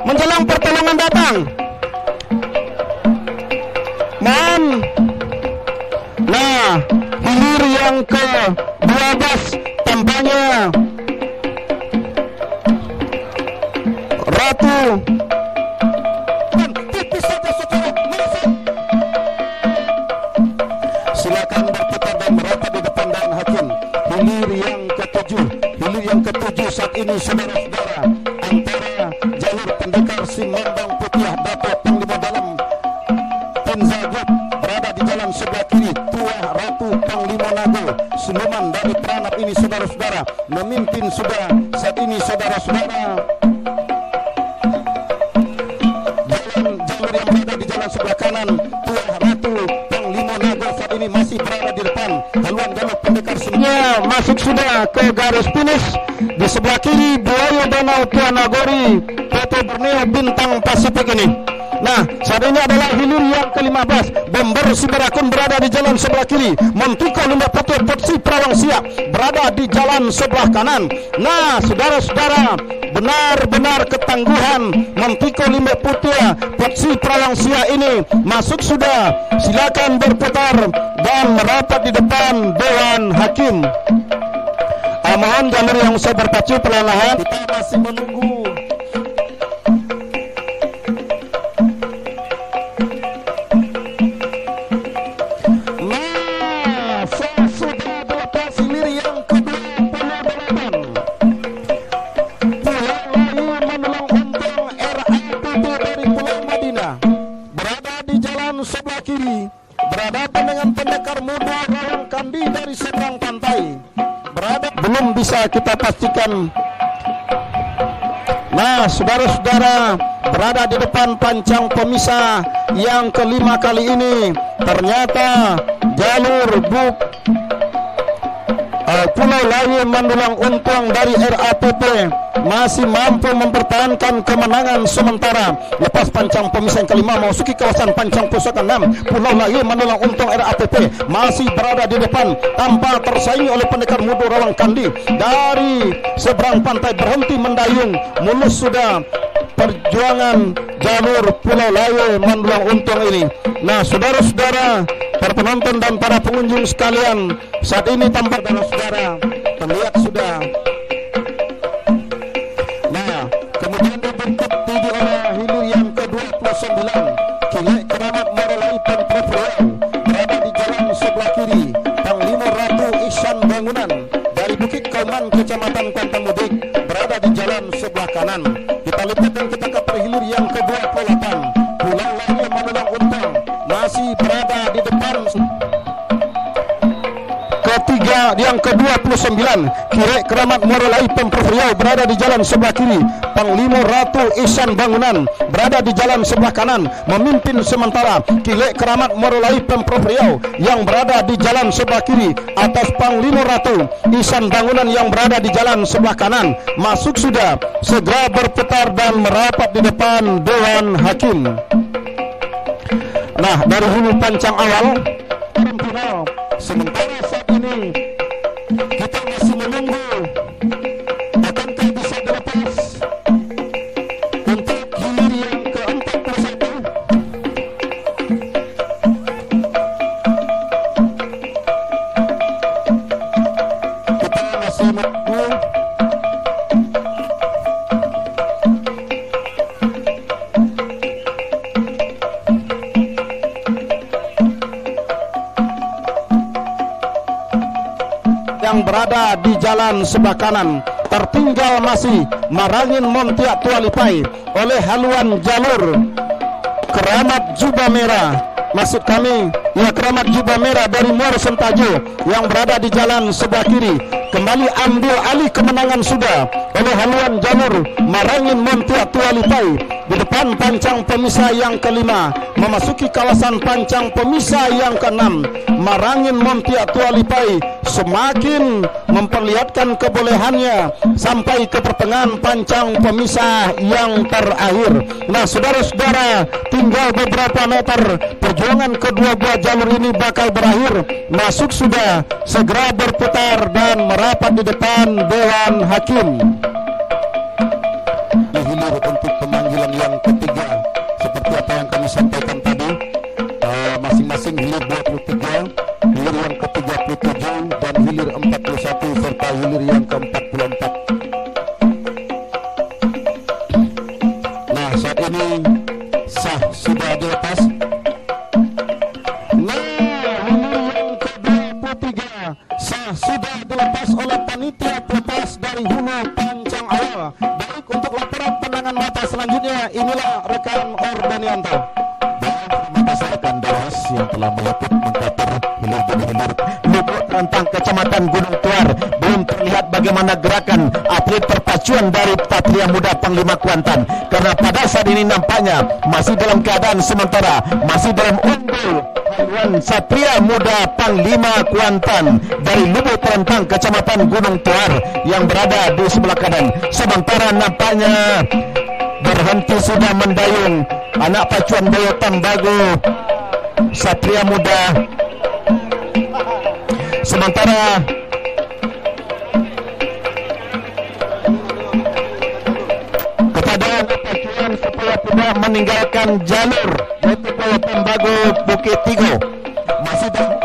menjelang pertolongan datang. Nah, hilir yang ke-12 tampaknya Ratu tipis saja saudara, silakan berputar dan merapat di depan Dewan Hakim. Hilir yang ketujuh saat ini, saudara-saudara, antara jalur pendekar Semambang Putih Datuk Panglima Dalam Pinza Group berada di jalan sebelah kiri. Tuah Ratu Panglima Nago siluman dari Peranap ini, saudara-saudara, memimpin sudah saat ini, saudara-saudara. Jalur yang berada di jalan sebelah kanan, Tuah Ratu Panglima Nago saat ini masih berada di depan. Haluan jalur pendekar semuanya masuk sudah ke garis finish. Di sebelah kiri Buaya Danau Tuan Nagori, PT Borneo Bintang Pasifik ini. Nah, saat ini adalah hilir yang ke-15. Bomber Sibarakun berada di jalan sebelah kiri. Montiko Limbah Putih Potsi Prawang Siap berada di jalan sebelah kanan. Nah, saudara-saudara, benar-benar ketangguhan Montiko Limbah Putih Potsi Prawang Siap ini masuk sudah. Silakan berputar dan merapat di depan Dewan Hakim. Mohon jalur yang saya berpacu perlahan-lahan. Kita masih menunggu. Nah, saya sudah berlepas hilir yang ke-28. Pulang lagi menolong untung RAPP dari Pulau Madinah berada di jalan sebelah kiri, berhadapan dengan pendekar muda Rawang Kandi dari seberang pantai. Belum bisa kita pastikan. Nah, saudara-saudara, berada di depan pancang pemisah yang kelima kali ini, ternyata jalur Pulau Laye mendulang untung dari RAPP masih mampu mempertahankan kemenangan sementara lepas pancang pemisah yang kelima memasuki kawasan pancang pusat 6. Pulau Laye mendulang untung RAPP masih berada di depan tanpa tersaingi oleh pendekar Mudo Rawang Kandi. Dari seberang pantai berhenti mendayung mulus sudah perjuangan jalur Pulau Laye mendulang untung ini. Nah, saudara-saudara, para penonton dan para pengunjung sekalian, saat ini tampak saudara terlihat sudah. Nah, kemudian diikuti oleh hilir yang ke-29 Kilek Keramat Marolai Pemprov Riau berada di jalan sebelah kiri. Panglima Ratu Ihsan Bangunan dari Bukit Kauman Kecamatan Kuantan Mudik berada di jalan sebelah kanan. Kita lihat dan kita ke perhilir yang ke-28 Pulau Laye mendulang untung masih berada di depan. Ketiga yang ke-29 Kilek Keramat Marolai Pemprov Riau berada di jalan sebelah kiri. Panglima Ratu Ihsan Bangunan berada di jalan sebelah kanan memimpin sementara Kilek Keramat Marolai Pemprov Riau yang berada di jalan sebelah kiri atas Panglima Ratu Ihsan Bangunan yang berada di jalan sebelah kanan masuk sudah segera berputar dan merapat di depan Dewan Hakim. Nah, dari hulu pancang awal sementara saat ini kita masih menunggu akankah bisa dilepas untuk hilir yang ke-41. Kita masih menunggu. Yang berada di jalan sebelah kanan tertinggal masih Marangin Montiak Tualipai oleh haluan jalur Keramat Jubah Merah, maksud kami ya Keramat Jubah Merah dari Muara Sentajo yang berada di jalan sebelah kiri kembali ambil alih kemenangan sudah oleh haluan jalur Marangin Montiak Tualipai di depan pancang pemisah yang kelima memasuki kawasan pancang pemisah yang keenam. Marangin Montiak Tualipai semakin memperlihatkan kebolehannya sampai ke pertengahan pancang pemisah yang terakhir. Nah, saudara-saudara, tinggal beberapa meter perjuangan kedua buah jalur ini bakal berakhir. Masuk sudah segera berputar dan merapat di depan Dewan Hakim. Hilir untuk pemanggilan yang ketiga seperti apa yang kami sampaikan tadi, masing-masing hilir 23, hilir yang ke-37 dan hilir 41 serta hilir yang ke-44. Nah, saat ini sah sudah dilepas. Nah, hilir yang ke-23 sah sudah dilepas oleh panitia pelepas dari hulu pancang awal. Baik, untuk laporan pandangan mata selanjutnya inilah rekan Ordanianto. Rekan Dewas yang telah meliput mengkater hilir demi hilir Lubuk Terentang Kecamatan Gunung Tuar. Belum terlihat bagaimana gerakan atlet perpacuan dari Satria Muda Panglima Kuantan, karena pada saat ini nampaknya masih dalam keadaan sementara, masih dalam unggul haluan Satria Muda Panglima Kuantan dari Lubuk Terentang Kecamatan Gunung Tuar yang berada di sebelah kanan. Sementara nampaknya berhenti sudah mendayung anak pacuan Boyo Tambago Satria Muda. Sementara kepada anak pacuan supaya tidak meninggalkan jalur yaitu Boyo Tambago Bukit Tigo masih dalam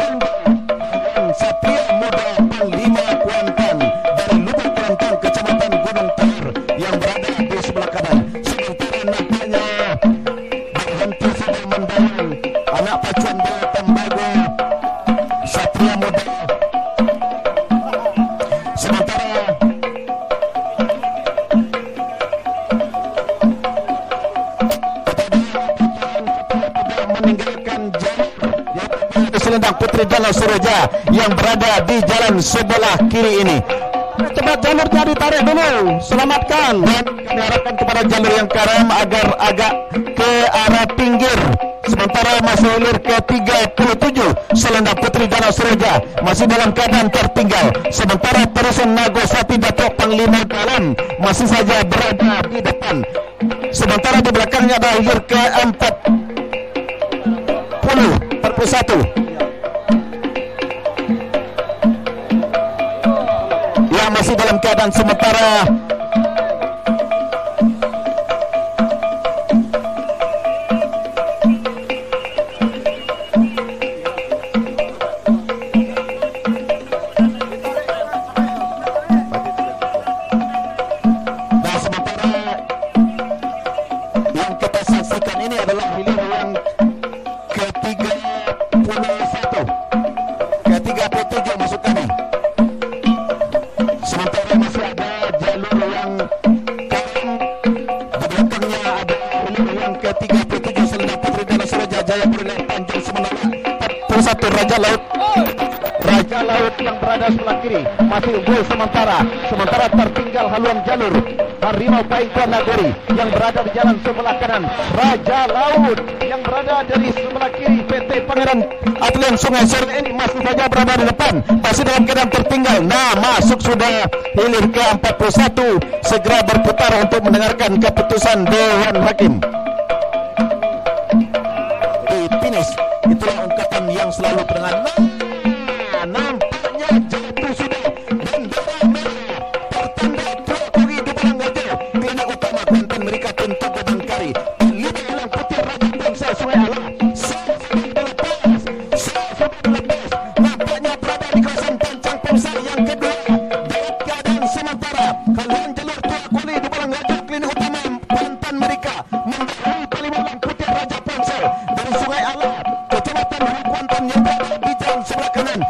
Satria Muda Panglima Kuantan dari Lubuk Terentang Kecamatan Gunung Tuar yang berada di sebelah kanan. Sementara nampaknya berhenti sudah mendayung anak pacuan Boyo Tambago Satria Muda. Sementara meninggalkan jalur yaitu selendang Putri Danau Suroja yang berada di jalan sebelah kiri ini. Cepat jalurnya ditarik dulu, selamatkan, dan kami harapkan kepada jalur yang karam agar agak ke arah pinggir. Sementara masuk hilir ke-37 Selendang Putri Danau Seraja masih dalam keadaan tertinggal, sementara Terusan Nagosati Datuk Panglima Dalam masih saja berada di depan, sementara di belakangnya ada Hilir ke-40 yang masih dalam keadaan sementara. Raja Laut yang berada sebelah kiri masih unggul sementara tertinggal haluan jalur Harimau Paingtuan Nagori yang berada di jalan sebelah kanan. Raja Laut yang berada dari sebelah kiri PT Pangeran Atlian Sungai Sore ini masih saja berada di depan, masih dalam keadaan tertinggal. Nah, masuk sudah Hilir ke-41, segera berputar untuk mendengarkan keputusan Dewan Hakim. Di finish, itulah ungkapan yang selalu dengan nampaknya jatuh sudah bendera merah pertanda Tuakogi di Balanggajo. Kelana utama Kuantan mereka Tuntuk Bangkari 5 Elang Putih Raja Bangsa Sungai Alam selepas nampaknya berada di kawasan Pancang Pemsar yang kedua dalam keadaan sementara. Haluan jalur Tuakogi di Balanggajo Kelana utama Kuantan mereka mendahului 5 Elang Putih Raja Bangsa dari Sungai Alam Kecamatan Hulu Kuantan yang berada di jalan sebelah kanan.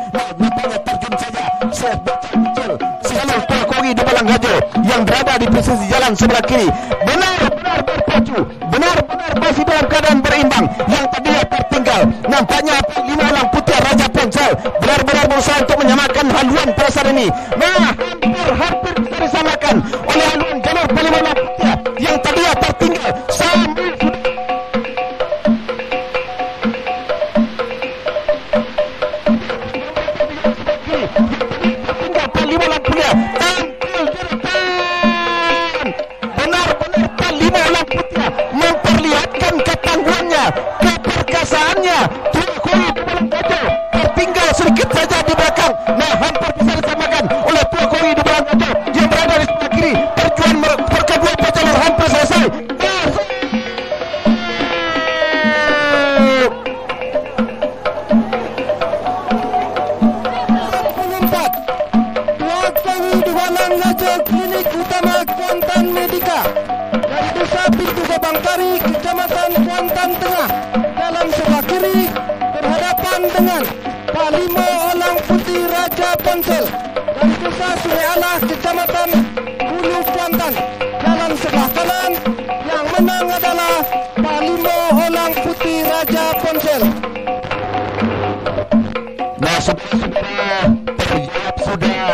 Jalur Tuakogi di Balanggajo yang berada di posisi jalan sebelah kiri benar-benar berpacu, benar-benar masih dalam keadaan berimbang. Yang tadinya tertinggal, nampaknya 5 Elang Putih Raja Ponsel benar-benar berusaha untuk menyamakan haluan pasar ini. Nah, hampir bisa disamakan oleh haluan jalur 5 Elang Putih yang tadinya tertinggal. Sambil sudah memperlihatkan ketangguhannya, keperkasaannya. Tuakogi di Balanggajo tertinggal sedikit saja di belakang. Nah, hampir bisa disamakan oleh Tuakogi di Balanggajo yang berada di sebelah kiri. Perjuangan kedua jalur hampir selesai. Tuakogi di Balanggajo Klinik Utama Kuantan Medika dari Desa Pintu Bangkari, Kecamatan Kuantan Tengah, dalam sebelah kiri berhadapan dengan 5 Elang Putih Raja Ponsel dari Desa Sungai Alah, Kecamatan Hulu Kuantan, dalam sebelah kanan. Yang menang adalah 5 Elang Putih Raja Ponsel. Nah, saudara-saudara, terjawab sudah